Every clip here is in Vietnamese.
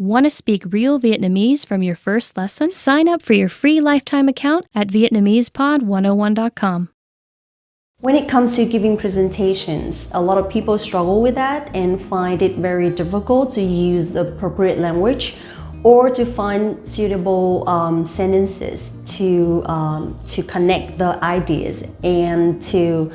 Want to speak real Vietnamese from your first lesson? Sign up for your free lifetime account at Vietnamesepod101.com. When it comes to giving presentations, a lot of people struggle with that and find it very difficult to use the appropriate language or to find suitable sentences to connect the ideas and to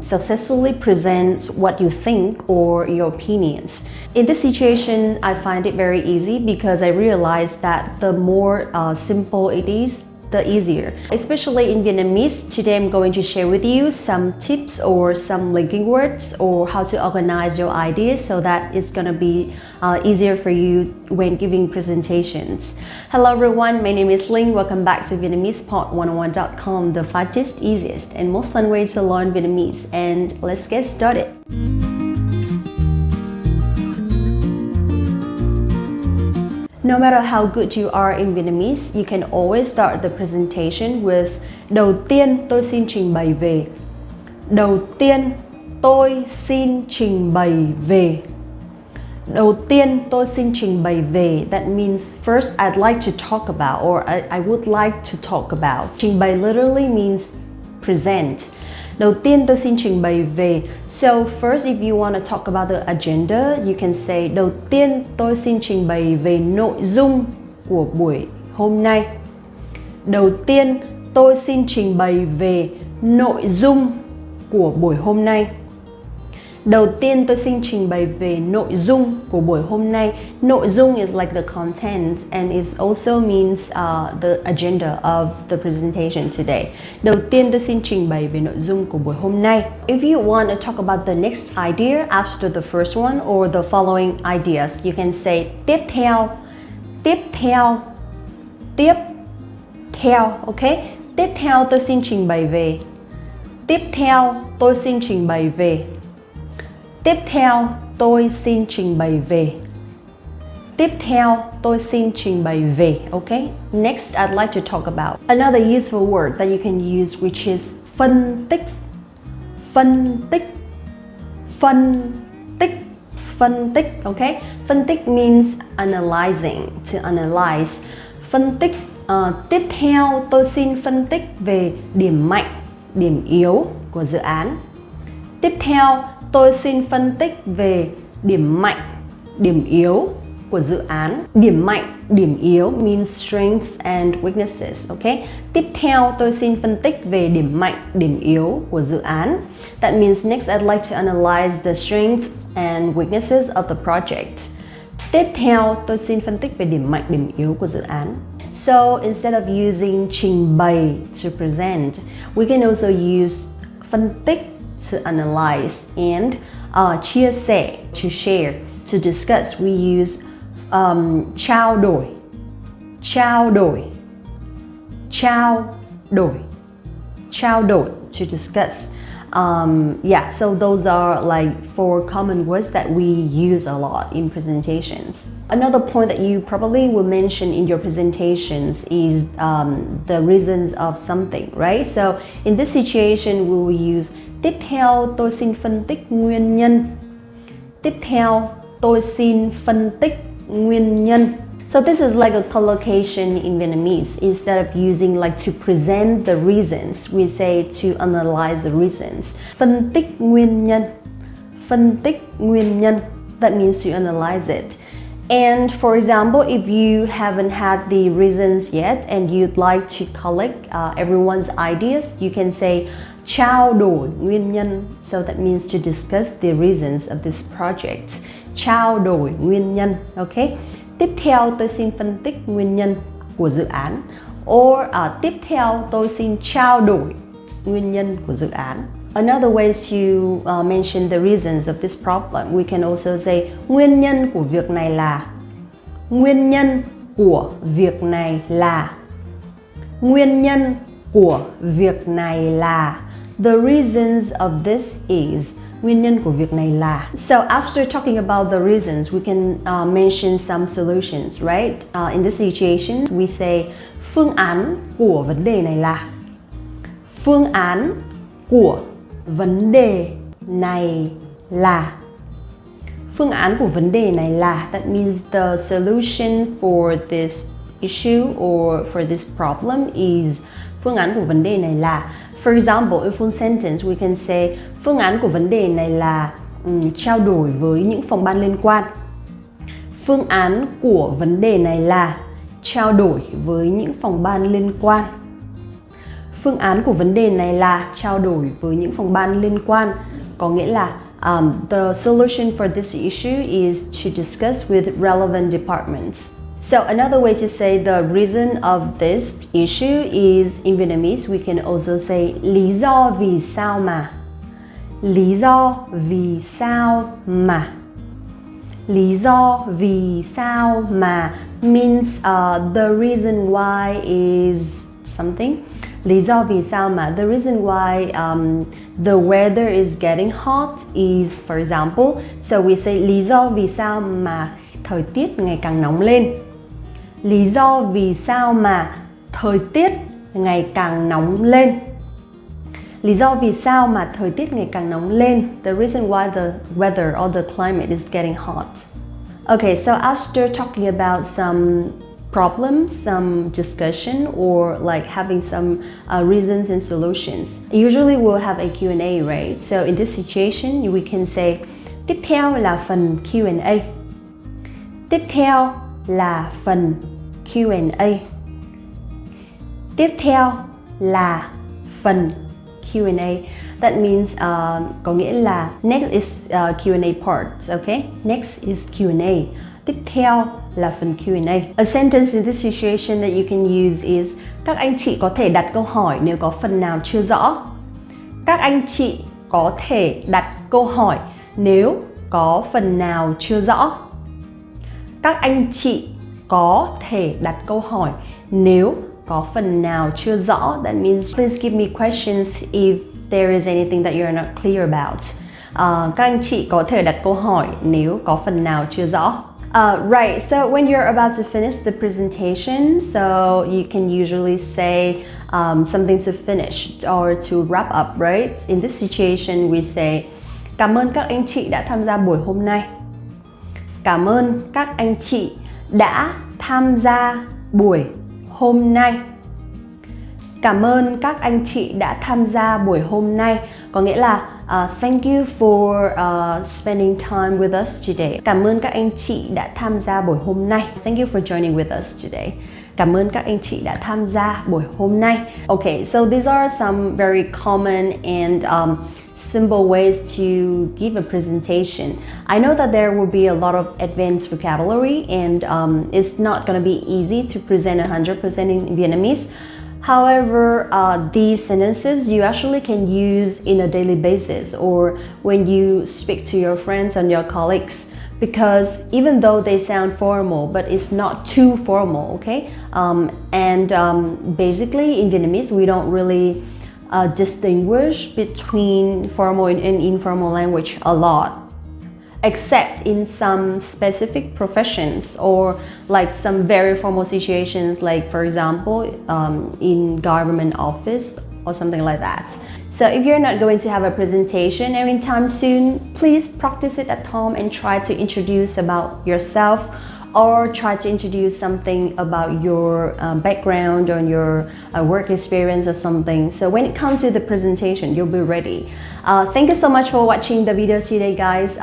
successfully present what you think or your opinions. In this situation, I find it very easy because I realized that the more simple it is, the easier. Especially in Vietnamese, today I'm going to share with you some tips or some linking words or how to organize your ideas so that it's gonna be easier for you when giving presentations. Hello everyone, my name is Linh. Welcome back to Vietnamesepod101.com, the fastest, easiest, and most fun way to learn Vietnamese. And let's get started. No matter how good you are in Vietnamese, you can always start the presentation with đầu tiên tôi xin trình bày về. Đầu tiên tôi xin trình bày về. Đầu tiên tôi xin trình bày về. That means first I'd like to talk about or I would like to talk about. Trình bày literally means present. Đầu tiên tôi xin trình bày về. So first, if you want to talk about the agenda, you can say đầu tiên tôi xin trình bày về nội dung của buổi hôm nay. Đầu tiên tôi xin trình bày về nội dung của buổi hôm nay. Đầu tiên tôi xin trình bày về nội dung của buổi hôm nay. Nội dung is like the content and it also means the agenda of the presentation today. Đầu tiên tôi xin trình bày về nội dung của buổi hôm nay. If you want to talk about the next idea after the first one or the following ideas, you can say tiếp theo, tiếp theo, tiếp theo, okay? Tiếp theo tôi xin trình bày về. Tiếp theo tôi xin trình bày về. Tiếp theo tôi xin trình bày về. Tiếp theo tôi xin trình bày về. Okay? Next, I'd like to talk about another useful word that you can use, which is phân tích. Phân tích. Phân tích. Phân tích. Okay? Phân tích means analyzing, to analyze. Phân tích. Tiếp theo tôi xin phân tích về điểm mạnh, điểm yếu của dự án. Tiếp theo tôi xin phân tích về điểm mạnh, điểm yếu của dự án. Điểm mạnh, điểm yếu means strengths and weaknesses, okay? Tiếp theo tôi xin phân tích về điểm mạnh, điểm yếu của dự án. That means next I'd like to analyze the strengths and weaknesses of the project. Tiếp theo tôi xin phân tích về điểm mạnh, điểm yếu của dự án. So instead of using trình bày to present, we can also use phân tích to analyze and chia sẻ, to share, to discuss. We use trao đổi, trao đổi, trao đổi, trao đổi to discuss. Yeah, so those are like 4 common words that we use a lot in presentations. Another point that you probably will mention in your presentations is the reasons of something, right? So in this situation, we will use tiếp theo tôi xin phân tích nguyên nhân. Tiếp theo tôi xin phân tích nguyên nhân. So this is like a collocation in Vietnamese. Instead of using like to present the reasons, we say to analyze the reasons. Phân tích nguyên nhân. Phân tích nguyên nhân. That means to analyze it. And for example, if you haven't had the reasons yet and you'd like to collect everyone's ideas, you can say trao đổi nguyên nhân. So that means to discuss the reasons of this project. Trao đổi nguyên nhân, okay? Tiếp theo tôi xin phân tích nguyên nhân của dự án. Or tiếp theo tôi xin trao đổi nguyên nhân của dự án. Another way to mention the reasons of this problem, we can also say nguyên nhân của việc này là. Nguyên nhân của việc này là. Nguyên nhân của việc này là. The reasons of this is. Nguyên nhân của việc này là. So after talking about the reasons, we can mention some solutions, right? In this situation, we say phương án của vấn đề này là. Phương án của vấn đề này là. Phương án của vấn đề này là, that means the solution for this issue or for this problem is, phương án của vấn đề này là. For example, in full sentence we can say, phương án của vấn đề này là trao đổi với những phòng ban liên quan. Phương án của vấn đề này là trao đổi với những phòng ban liên quan. Phương án của vấn đề này là trao đổi với những phòng ban liên quan, có nghĩa là the solution for this issue is to discuss with relevant departments. So another way to say the reason of this issue is, in Vietnamese we can also say lý do vì sao mà. Lý do vì sao mà. Lý do vì sao mà means the reason why is something. Lý do vì sao mà, the reason why the weather is getting hot is, for example, so we say lý do vì sao mà thời tiết ngày càng nóng lên. Lý do vì sao mà thời tiết ngày càng nóng lên. Lý do vì sao mà thời tiết ngày càng nóng lên. The reason why the weather or the climate is getting hot. Okay, so after talking about some problems, some discussion, or like having some reasons and solutions, usually we'll have a Q&A, right? So in this situation, we can say, tiếp theo là phần Q&A. Tiếp theo là phần Q&A. Tiếp theo là phần Q&A. That means có nghĩa là next is Q&A part, okay? Next is Q&A. Tiếp theo là phần Q&A. A sentence in this situation that you can use is, các anh chị có thể đặt câu hỏi nếu có phần nào chưa rõ. Các anh chị có thể đặt câu hỏi nếu có phần nào chưa rõ. Các anh chị có thể đặt câu hỏi nếu có phần nào chưa rõ. That means please give me questions if there is anything that you're not clear about. Các anh chị có thể đặt câu hỏi nếu có phần nào chưa rõ. Right, so when you're about to finish the presentation, so you can usually say something to finish or to wrap up, right? In this situation, we say, cảm ơn các anh chị đã tham gia buổi hôm nay. Cảm ơn các anh chị đã tham gia buổi hôm nay. Cảm ơn các anh chị đã tham gia buổi hôm nay, có nghĩa là thank you for spending time with us today. Cảm ơn các anh chị đã tham gia buổi hôm nay. Thank you for joining with us today. Cảm ơn các anh chị đã tham gia buổi hôm nay. Okay, so these are some very common and simple ways to give a presentation. I know that there will be a lot of advanced vocabulary and it's not going to be easy to present 100% in Vietnamese. However, these sentences you actually can use in a daily basis or when you speak to your friends and your colleagues, because even though they sound formal, but it's not too formal, okay? Basically in Vietnamese, we don't really distinguish between formal and informal language a lot, except in some specific professions or like some very formal situations, like for example in government office or something like that. So if you're not going to have a presentation anytime soon, please practice it at home and try to introduce about yourself or try to introduce something about your background or your work experience or something. So when it comes to the presentation, you'll be ready. Thank you so much for watching the videos today, guys.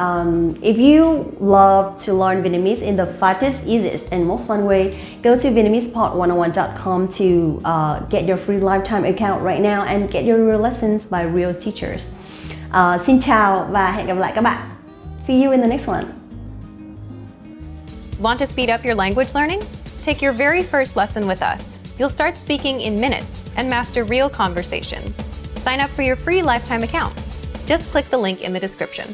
If you love to learn Vietnamese in the fastest, easiest, and most fun way, go to VietnamesePod101.com to get your free lifetime account right now and get your real lessons by real teachers. Xin chào và hẹn gặp lại các bạn. See you in the next one. Want to speed up your language learning? Take your very first lesson with us. You'll start speaking in minutes and master real conversations. Sign up for your free lifetime account. Just click the link in the description.